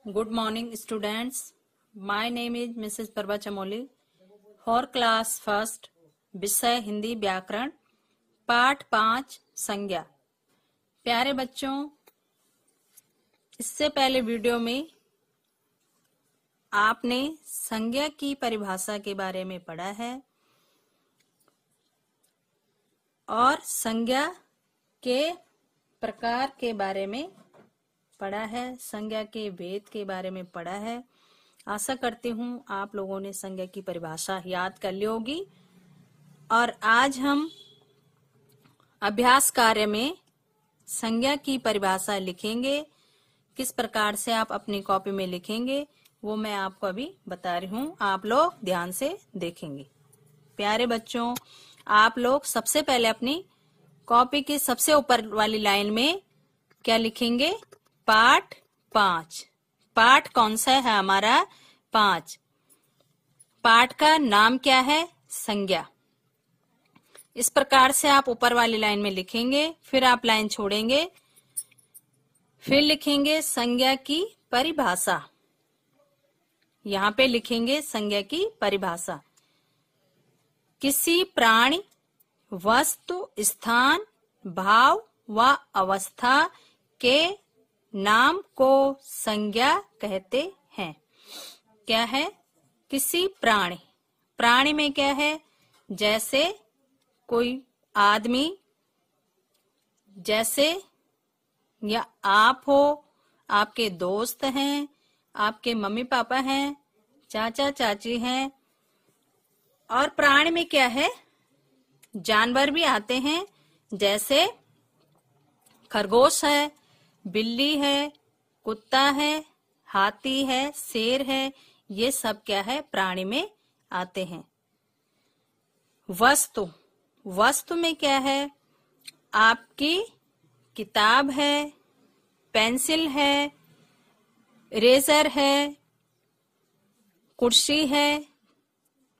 Good morning, students. My name is Mrs. Parva Chamoli. For class first, विषय हिंदी व्याकरण, पाठ 5 संज्ञा। प्यारे बच्चों, इससे पहले वीडियो में आपने संज्ञा की परिभाषा के बारे में पढ़ा है और संज्ञा के प्रकार के बारे में पढ़ा है, संज्ञा के भेद के बारे में पढ़ा है। आशा करती हूँ आप लोगों ने संज्ञा की परिभाषा याद कर ली होगी। और आज हम अभ्यास कार्य में संज्ञा की परिभाषा लिखेंगे। किस प्रकार से आप अपनी कॉपी में लिखेंगे वो मैं आपको अभी बता रही हूँ, आप लोग ध्यान से देखेंगे। प्यारे बच्चों, आप लोग सबसे पहले अपनी कॉपी की सबसे ऊपर वाली लाइन में क्या लिखेंगे? पाठ 5। पाठ कौन सा है हमारा? 5। पाठ का नाम क्या है? संज्ञा। इस प्रकार से आप ऊपर वाली लाइन में लिखेंगे, फिर आप लाइन छोड़ेंगे, फिर लिखेंगे संज्ञा की परिभाषा। यहाँ पे लिखेंगे संज्ञा की परिभाषा। किसी प्राणी, वस्तु, स्थान, भाव व अवस्था के नाम को संज्ञा कहते हैं। क्या है? किसी प्राणी। प्राणी में क्या है? जैसे कोई आदमी, जैसे या आप हो, आपके दोस्त हैं, आपके मम्मी पापा हैं, चाचा चाची हैं। और प्राणी में क्या है? जानवर भी आते हैं, जैसे खरगोश है, बिल्ली है, कुत्ता है, हाथी है, शेर है। ये सब क्या है? प्राणी में आते हैं। वस्तु। वस्तु में क्या है? आपकी किताब है, पेंसिल है, इरेजर है, कुर्सी है,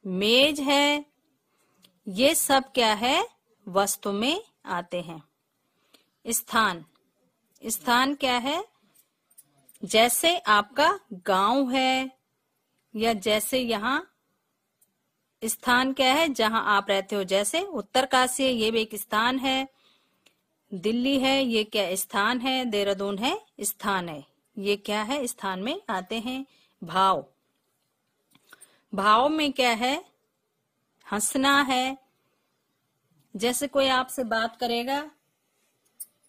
मेज है। ये सब क्या है? वस्तु में आते हैं। स्थान। स्थान क्या है? जैसे आपका गांव है, या जैसे यहाँ स्थान क्या है जहां आप रहते हो, जैसे उत्तरकाशी है, ये भी एक स्थान है। दिल्ली है, ये क्या स्थान है। देहरादून है, स्थान है। ये क्या है? स्थान में आते हैं। भाव। भाव में क्या है? हंसना है। जैसे कोई आपसे बात करेगा,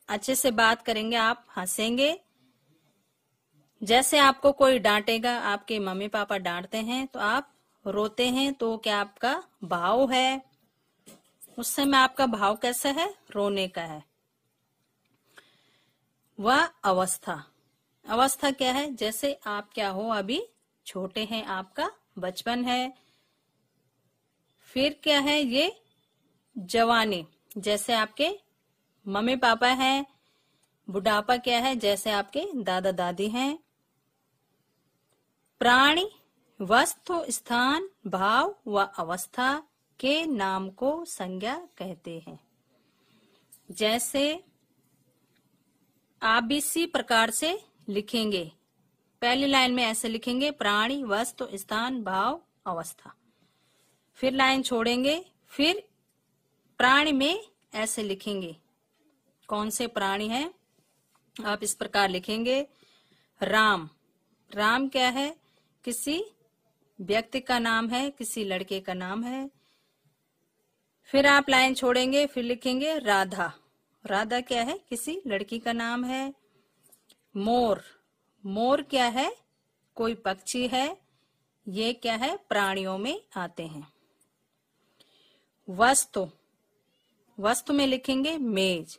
अच्छे से बात करेंगे, आप हंसेंगे। जैसे आपको कोई डांटेगा, आपके मम्मी पापा डांटते हैं तो आप रोते हैं, तो क्या आपका भाव है? उस समय आपका भाव कैसा है? रोने का है। वह अवस्था। अवस्था क्या है? जैसे आप क्या हो, अभी छोटे हैं, आपका बचपन है। फिर क्या है? ये जवानी, जैसे आपके मम्मी पापा हैं। बुढ़ापा क्या है? जैसे आपके दादा दादी हैं। प्राणी, वस्तु, स्थान, भाव व अवस्था के नाम को संज्ञा कहते हैं। जैसे आप भी इसी प्रकार से लिखेंगे। पहली लाइन में ऐसे लिखेंगे, प्राणी, वस्तु, स्थान, भाव, अवस्था। फिर लाइन छोड़ेंगे, फिर प्राणी में ऐसे लिखेंगे। कौन से प्राणी हैं? आप इस प्रकार लिखेंगे। राम। राम क्या है? किसी व्यक्ति का नाम है, किसी लड़के का नाम है। फिर आप लाइन छोड़ेंगे, फिर लिखेंगे राधा। राधा क्या है? किसी लड़की का नाम है। मोर। मोर क्या है? कोई पक्षी है। ये क्या है? प्राणियों में आते हैं। वस्तु। वस्तु में लिखेंगे मेज,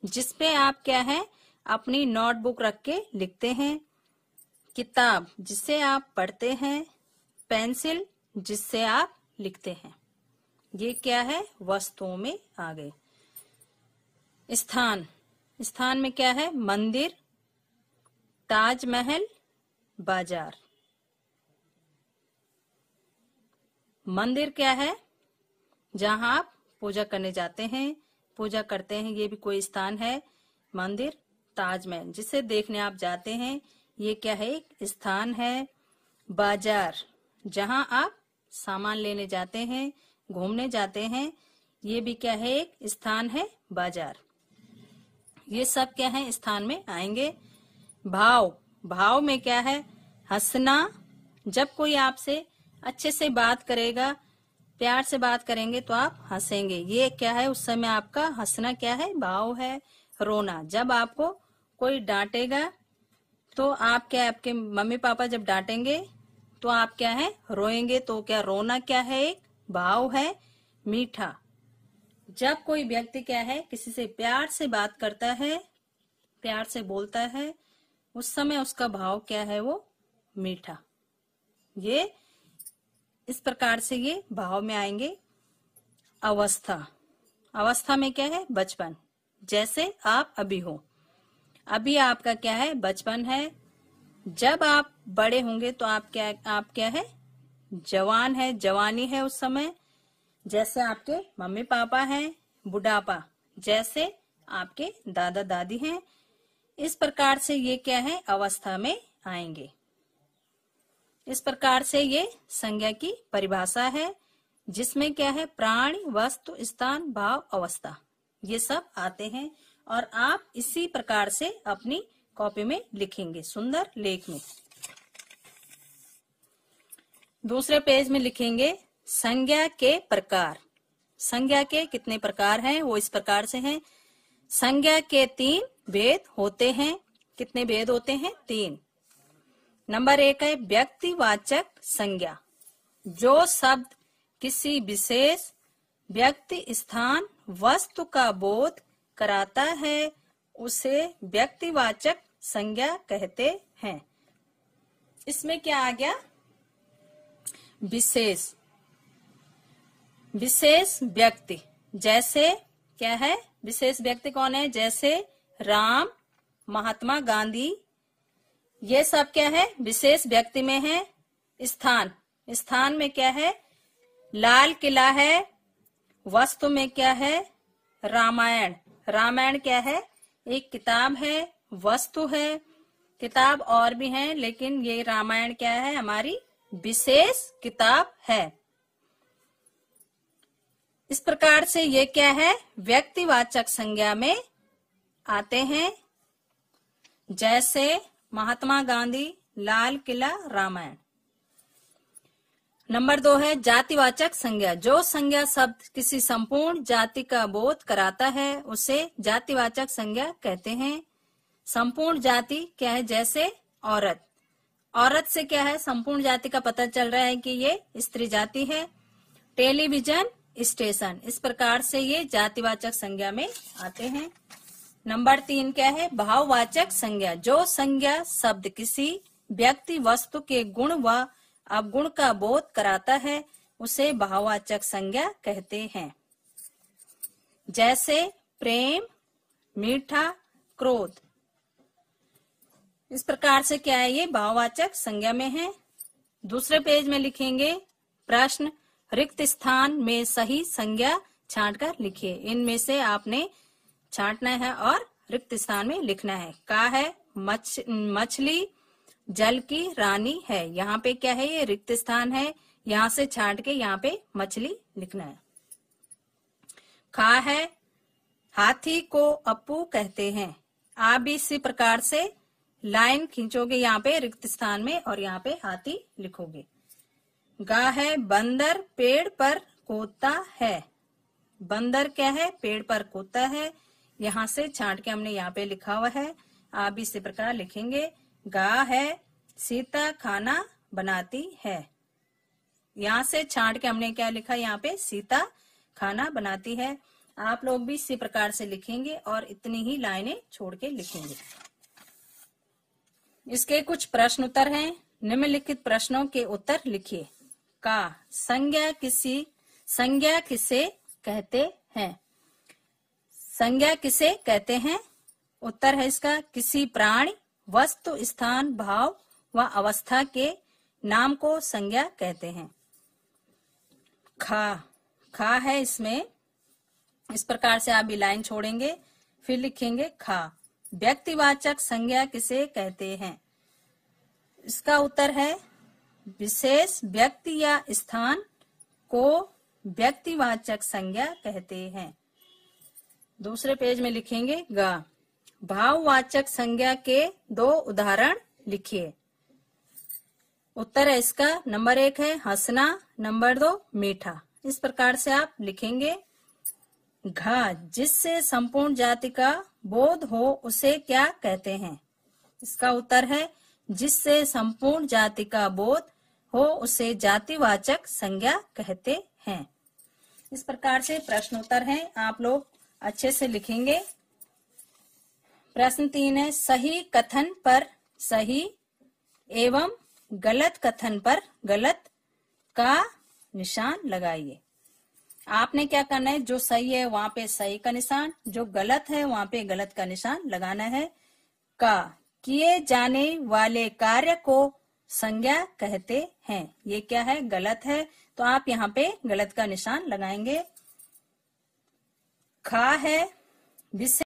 जिसपे आप क्या है? अपनी नोटबुक रख के लिखते हैं। किताब, जिसे आप पढ़ते हैं। पेंसिल, जिससे आप लिखते हैं। ये क्या है? वस्तुओं में आ गए। स्थान। स्थान में क्या है? मंदिर, ताजमहल, बाजार। मंदिर क्या है? जहां आप पूजा करने जाते हैं, पूजा करते हैं, ये भी कोई स्थान है। मंदिर, ताजमहल, जिसे देखने आप जाते हैं, ये क्या है, एक स्थान है। बाजार, जहां आप सामान लेने जाते हैं, घूमने जाते हैं, ये भी क्या है, एक स्थान है, बाजार। ये सब क्या है, स्थान में आएंगे। भाव, भाव में क्या है, हंसना। जब कोई आपसे अच्छे से बात करेगा, प्यार से बात करेंगे तो आप हंसेंगे, ये क्या है, उस समय आपका हंसना क्या है, भाव है। रोना, जब आपको कोई डांटेगा तो आप क्या, आपके मम्मी पापा जब डांटेंगे तो आप क्या है, रोएंगे, तो क्या रोना क्या है, एक भाव है। मीठा, जब कोई व्यक्ति क्या है, किसी से प्यार से बात करता है, प्यार से बोलता है, उस समय उसका भाव क्या है, वो मीठा। ये इस प्रकार से ये भाव में आएंगे। अवस्था, अवस्था में क्या है, बचपन। जैसे आप अभी हो, अभी आपका क्या है, बचपन है। जब आप बड़े होंगे तो आप क्या है, जवान है, जवानी है उस समय। जैसे आपके मम्मी पापा हैं, बुढ़ापा। जैसे आपके दादा दादी हैं। इस प्रकार से ये क्या है, अवस्था में आएंगे। इस प्रकार से ये संज्ञा की परिभाषा है, जिसमें क्या है, प्राणी, वस्तु, स्थान, भाव, अवस्था, ये सब आते हैं। और आप इसी प्रकार से अपनी कॉपी में लिखेंगे, सुंदर लेख में। दूसरे पेज में लिखेंगे संज्ञा के प्रकार। संज्ञा के कितने प्रकार हैं, वो इस प्रकार से हैं। संज्ञा के 3 भेद होते हैं। कितने भेद होते हैं, 3। नंबर 1 है व्यक्तिवाचक संज्ञा। जो शब्द किसी विशेष व्यक्ति, स्थान, वस्तु का बोध कराता है, उसे व्यक्तिवाचक संज्ञा कहते हैं। इसमें क्या आ गया, विशेष, विशेष व्यक्ति। जैसे क्या है, विशेष व्यक्ति कौन है, जैसे राम, महात्मा गांधी, ये सब क्या है, विशेष व्यक्ति में है। स्थान, स्थान में क्या है, लाल किला है। वस्तु में क्या है, रामायण, रामायण क्या है, एक किताब है, वस्तु है। किताब और भी हैं, लेकिन ये रामायण क्या है, हमारी विशेष किताब है। इस प्रकार से ये क्या है, व्यक्तिवाचक संज्ञा में आते हैं। जैसे महात्मा गांधी, लाल किला, रामायण। नंबर 2 है जातिवाचक संज्ञा। जो संज्ञा शब्द किसी संपूर्ण जाति का बोध कराता है, उसे जातिवाचक संज्ञा कहते हैं। संपूर्ण जाति क्या है, जैसे औरत। औरत से क्या है, संपूर्ण जाति का पता चल रहा है कि ये स्त्री जाति है। टेलीविजन, स्टेशन, इस प्रकार से ये जातिवाचक संज्ञा में आते हैं। नंबर 3 क्या है, भाववाचक संज्ञा। जो संज्ञा शब्द किसी व्यक्ति, वस्तु के गुण व अवगुण का बोध कराता है, उसे भाववाचक संज्ञा कहते हैं। जैसे प्रेम, मीठा, क्रोध। इस प्रकार से क्या है, ये भाववाचक संज्ञा में है। दूसरे पेज में लिखेंगे प्रश्न, रिक्त स्थान में सही संज्ञा छांटकर लिखिए। इनमें से आपने छांटना है और रिक्त स्थान में लिखना है। का है, मछली जल की रानी है। यहाँ पे क्या है, ये रिक्त स्थान है, यहाँ से छांट के यहाँ पे मछली लिखना है। खा है, हाथी को अप्पू कहते हैं। आप भी इसी प्रकार से लाइन खींचोगे यहाँ पे रिक्त स्थान में और यहाँ पे हाथी लिखोगे। गा है, बंदर पेड़ पर कूदता है। बंदर क्या है, पेड़ पर कूदता है। यहाँ से छांट के हमने यहाँ पे लिखा हुआ है, आप भी इसी प्रकार लिखेंगे। गा है, सीता खाना बनाती है। यहाँ से छांट के हमने क्या लिखा, यहाँ पे सीता खाना बनाती है। आप लोग भी इसी प्रकार से लिखेंगे और इतनी ही लाइनें छोड़ के लिखेंगे। इसके कुछ प्रश्न उत्तर हैं। निम्नलिखित प्रश्नों के उत्तर लिखिए। का, संज्ञा किसे कहते हैं? संज्ञा किसे कहते हैं? उत्तर है इसका, किसी प्राणी, वस्तु, स्थान, भाव व अवस्था के नाम को संज्ञा कहते हैं। खा है इसमें, इस प्रकार से आप भी लाइन छोड़ेंगे, फिर लिखेंगे खा। व्यक्तिवाचक संज्ञा किसे कहते हैं? इसका उत्तर है विशेष व्यक्ति या स्थान को व्यक्तिवाचक संज्ञा कहते हैं। दूसरे पेज में लिखेंगे ग। भाववाचक संज्ञा के 2 उदाहरण लिखिए। उत्तर है इसका नंबर 1 है हंसना, नंबर 2 मीठा। इस प्रकार से आप लिखेंगे। घ, जिससे संपूर्ण जाति का बोध हो उसे क्या कहते हैं? इसका उत्तर है जिससे संपूर्ण जाति का बोध हो उसे जातिवाचक संज्ञा कहते हैं। इस प्रकार से प्रश्न उत्तर हैं, आप लोग अच्छे से लिखेंगे। प्रश्न 3 है सही कथन पर सही एवं गलत कथन पर गलत का निशान लगाइए। आपने क्या करना है, जो सही है वहां पे सही का निशान, जो गलत है वहां पे गलत का निशान लगाना है। का, किए जाने वाले कार्य को संज्ञा कहते हैं। ये क्या है, गलत है, तो आप यहाँ पे गलत का निशान लगाएंगे। खा है विशेष